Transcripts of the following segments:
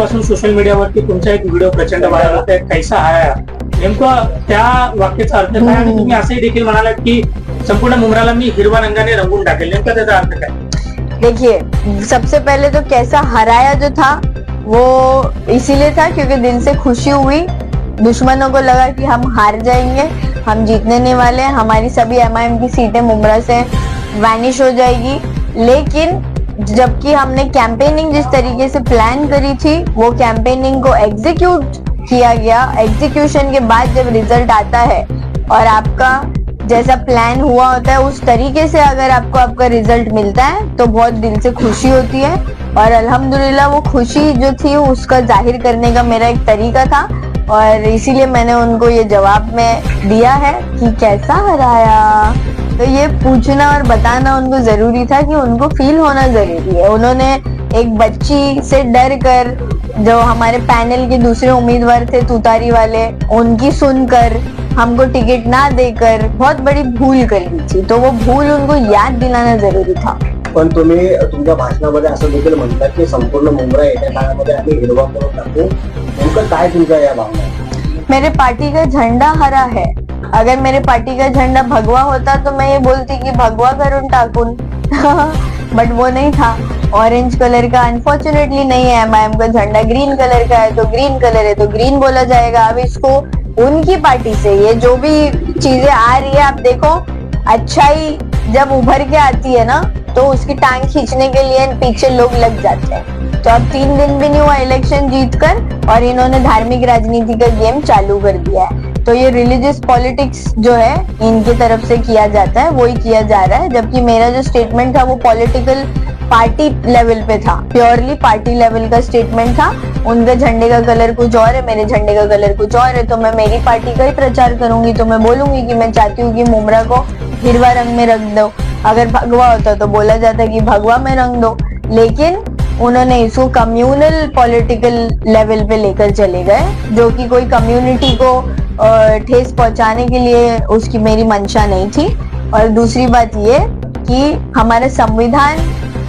दिवसापासून सोशल मीडियावरती तुमचा एक व्हिडिओ प्रचंड व्हायरल होत आहे, कैसा हराया. नेमकं त्या वाक्याचा अर्थ काय? आणि तुम्ही असंही देखील म्हणालात की संपूर्ण मुंब्राला मी हिरवा रंगाने रंगून टाकेल. नेमका त्याचा अर्थ काय? देखिए, सबसे पहले तो कैसा हराया जो था वो इसीलिए था क्योंकि दिल से खुशी हुई. दुश्मनों को लगा कि हम हार जाएंगे, हम जीतने नहीं वाले, हमारी सभी एमआईएम की सीटें मुंब्रा से वैनिश हो जाएगी. लेकिन जबकि हमने कैंपेनिंग जिस तरीके से प्लान करी थी वो कैंपेनिंग को एग्जीक्यूट किया गया. एग्जीक्यूशन के बाद जब रिजल्ट आता है और आपका जैसा प्लान हुआ होता है उस तरीके से अगर आपको आपका रिजल्ट मिलता है तो बहुत दिल से खुशी होती है. और अल्हम्दुलिल्लाह वो खुशी जो थी उसका जाहिर करने का मेरा एक तरीका था और इसीलिए मैंने उनको ये जवाब में दिया है कि कैसा हराया. तो ये पूछना और बताना उनको जरूरी था कि उनको फील होना जरूरी है. उन्होंने एक बच्ची से डर कर जो हमारे पैनल के दूसरे उम्मीदवार थे तुतारी वाले उनकी सुनकर हमको टिकट ना देकर बहुत बड़ी भूल कर ली थी. तो वो भूल उनको याद दिलाना जरूरी था. पण तुम्ही तुमच्या भाषणामध्ये असं देखील म्हणतात की संपूर्ण मुंब्रा येत्या काळामध्ये आम्ही हिरवा करून टाकू. नेमकं काय तुमच्या या भावना? मेरे पार्टी का झंडा हरा है. अगर मेरे पार्टी का झंडा भगवा होता तो मैं ये बोलती कि भगवा करून टाकून बट वो नहीं था. ऑरेंज कलर का अनफॉर्चुनेटली नहीं है. एमआईएम का झंडा ग्रीन कलर का है तो ग्रीन कलर है तो ग्रीन बोला जाएगा. अब इसको उनकी पार्टी से ये जो भी चीजें आ रही है आप देखो, अच्छाई जब उभर के आती है ना तो उसकी टांग खींचने के लिए पीछे लोग लग जाते हैं. तो अब 3 दिन भी नहीं हुआ इलेक्शन जीतकर और इन्होंने धार्मिक राजनीति का गेम चालू कर दिया है. तो ये रिलीजियस पॉलिटिक्स जो है इनकी तरफ से किया जाता है वही किया जा रहा है. जबकि मेरा जो स्टेटमेंट था वो पॉलिटिकल पार्टी लेवल पे था, प्योरली पार्टी लेवल का स्टेटमेंट था. उनके झंडे का कलर कुछ और है, मेरे झंडे का कलर कुछ और है. तो मैं मेरी पार्टी का ही प्रचार करूंगी. तो मैं बोलूंगी कि मैं चाहती हूँ कि मुंब्रा को हिरवा रंग में रख दो. अगर भगवा होता तो बोला जाता कि भगवा में रंग दो. लेकिन उन्होंने इसको कम्युनल पॉलिटिकल लेवल पे लेकर चले गए जो कि कोई कम्युनिटी को ठेस पहुंचाने के लिए उसकी मेरी मंशा नहीं थी. और दूसरी बात ये कि हमारे संविधान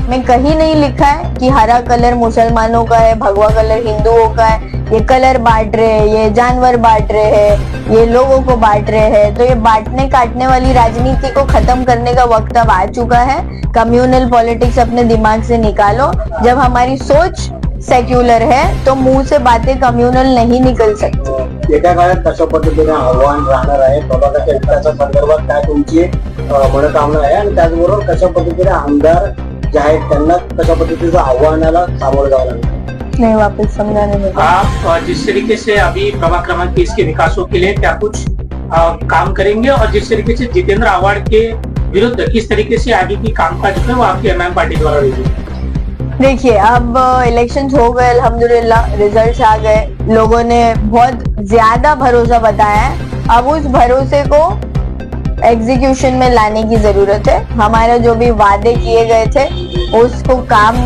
में कहीं नहीं लिखा है कि हरा कलर मुसलमानों का है, भगवा कलर हिंदुओं का है. ये कलर बांट रहे हैं, ये जानवर बांट रहे हैं, ये लोगों को बांट रहे हैं. तो ये बांटने काटने वाली राजनीति को खत्म करने का वक्त अब आ चुका है. कम्युनल पॉलिटिक्स अपने दिमाग से निकालो. जब हमारी सोच सेक्युलर है तो मुंह से बातें कम्युनल नहीं निकल सकती. येत्या काळात कशा पद्धतीने आव्हान राहणार आहे प्रभागाच्या विकासाच्या संदर्भात काय तुमची मनोकामना आहे आणि त्याचबरोबर कशा पद्धतीने आमदार जे आहेत त्यांना कशा पद्धतीचं आव्हानाला सामोरं जावं लागणार? नहीं, वापस समझाने में आप जिस तरीके से अभी प्रभाग क्रमांक 30 के विकासों के लिए क्या कुछ काम करेंगे और जिस तरीके से जितेंद्र आव्हाड के विरुद्ध किस तरीके से आगे की कामकाज है वो आपकी एमआईएम पार्टी द्वारा होगी? देखिए, अब इलेक्शन हो गए, अल्हम्दुलिल्लाह रिजल्ट्स आ गए. लोगों ने बहुत ज्यादा भरोसा बताया है. अब उस भरोसे को एग्जीक्यूशन में लाने की जरूरत है. हमारे जो भी वादे किए गए थे उसको काम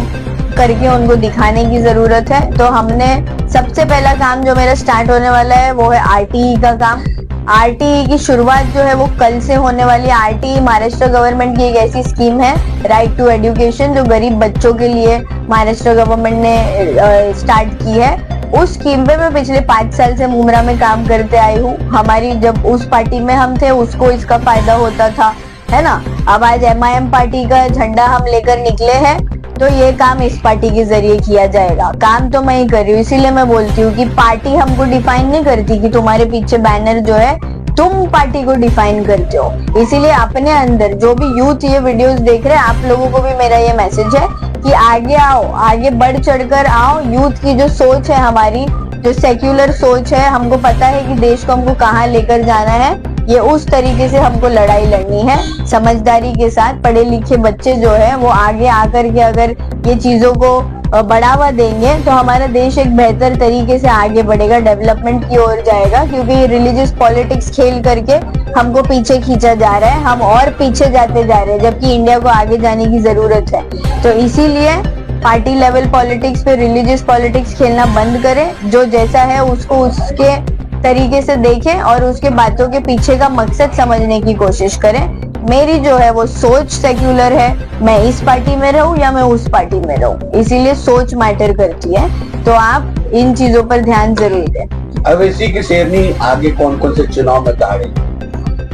करके उनको दिखाने की जरूरत है. तो हमने सबसे पहला काम जो मेरा स्टार्ट होने वाला है वो है आरटीई का काम. आरटीई की शुरुआत जो है वो कल से होने वाली. आरटीई महाराष्ट्र गवर्नमेंट की एक ऐसी स्कीम है, राइट टू एजुकेशन, जो गरीब बच्चों के लिए महाराष्ट्र गवर्नमेंट ने स्टार्ट की है. उस स्कीम पे मैं पिछले 5 साल से मुंब्रा में काम करते आई हूँ. हमारी जब उस पार्टी में हम थे उसको इसका फायदा होता था, है ना. अब आज एमआईएम पार्टी का झंडा हम लेकर निकले हैं तो ये काम इस पार्टी के जरिए किया जाएगा. काम तो मैं ही कर रही हूँ. इसीलिए मैं बोलती हूँ कि पार्टी हमको डिफाइन नहीं करती कि तुम्हारे पीछे बैनर जो है तुम पार्टी को डिफाइन करते हो. इसीलिए अपने अंदर जो भी यूथ ये वीडियोस देख रहे हैं आप लोगों को भी मेरा ये मैसेज है कि आगे आओ, आगे बढ़ चढ़कर आओ. यूथ की जो सोच है हमारी, जो सेक्युलर सोच है, हमको पता है कि देश को हमको कहाँ लेकर जाना है. ये उस तरीके से हमको लड़ाई लड़नी है समझदारी के साथ. पढ़े लिखे बच्चे जो है वो आगे आकर के अगर ये चीजों को बढ़ावा देंगे तो हमारा देश एक बेहतर तरीके से आगे बढ़ेगा, डेवलपमेंट की ओर जाएगा. क्योंकि रिलीजियस पॉलिटिक्स खेल करके हमको पीछे खींचा जा रहा है, हम और पीछे जाते जा रहे हैं जबकि इंडिया को आगे जाने की जरूरत है. तो इसीलिए पार्टी लेवल पॉलिटिक्स पे रिलीजियस पॉलिटिक्स खेलना बंद करें. जो जैसा है उसको उसके तरीके से देखें और उसके बातों के पीछे का मकसद समझने की कोशिश करें. मेरी जो है वो सोच सेक्युलर है, मैं इस पार्टी में रहूं या मैं उस पार्टी में रहूं, इसीलिए सोच मैटर करती है. तो आप इन चीजों पर ध्यान जरूर दें। अवैसी की शेरनी आगे कौन कौन से चुनाव में दाड़े?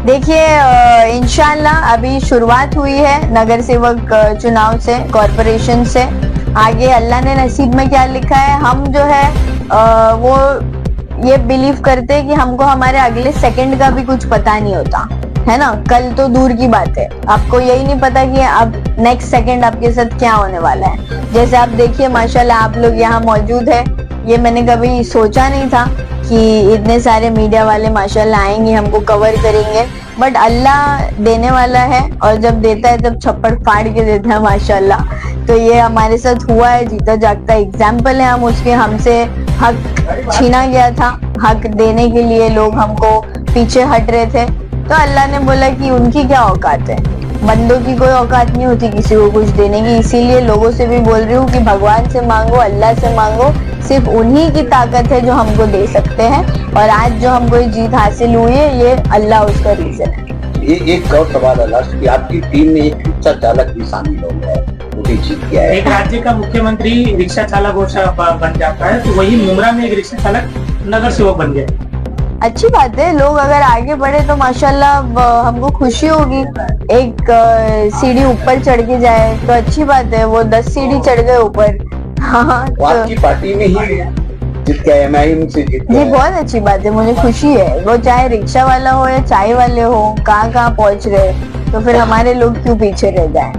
देखिए इंशाल्लाह अभी शुरुआत हुई है नगर सेवक चुनाव से, कॉरपोरेशन से। आगे अल्लाह ने नसीब में क्या लिखा है, हम जो है वो ये बिलीव करते हैं कि हमको हमारे अगले सेकंड का भी कुछ पता नहीं होता है ना। कल तो दूर की बात है, आपको यही नहीं पता कि अब नेक्स्ट सेकंड आपके साथ क्या होने वाला है। जैसे आप देखिए माशाल्लाह आप लोग यहाँ मौजूद है, ये मैंने कभी सोचा नहीं था कि इतने सारे मीडिया वाले माशाल्लाह आएंगे, हमको कवर करेंगे। बट अल्लाह देने वाला है और जब देता है तब छप्पड़ फाड़ के देता है माशाल्लाह। तो ये हमारे साथ हुआ है, जीता जागता एग्जाम्पल है हम उसके। हमसे हक छीना गया था, हक देने के लिए लोग हमको पीछे हट रहे थे, तो अल्लाह ने बोला कि उनकी क्या औकात है, बंदों की कोई औकात नहीं होती किसी को कुछ देने की। इसीलिए लोगों से भी बोल रही हूँ कि भगवान से मांगो, अल्लाह से मांगो, सिर्फ उन्हीं की ताकत है जो हमको दे सकते हैं। और आज जो हमको ये जीत हासिल हुई है ये अल्लाह उसका रीजन है। ये एक और सवाल है लास्ट कि आपकी टीम में एक रिक्शा चालक भी शामिल हो गया है, वो भी जीत गया है। एक राज्य का मुख्यमंत्री रिक्शा चालक बन जाता है, तो वही मुमरा में एक रिक्शा चालक नगर सेवक बन गया। अच्छी बात है, लोग अगर आगे बढ़े तो माशाल्लाह हमको खुशी होगी। एक सीढ़ी ऊपर चढ़ के जाए तो अच्छी बात है, वो 10 सीढ़ी चढ़ गए ऊपर। हाँ वो आपकी पार्टी में ही जीत गया, एमआईएम से जीत जी, गया। बहुत अच्छी बात है, मुझे खुशी है। वो चाहे रिक्शा वाला हो या चाय वाले हो, कहाँ कहाँ पहुँच रहे, तो फिर हमारे लोग क्यों पीछे रह जाए।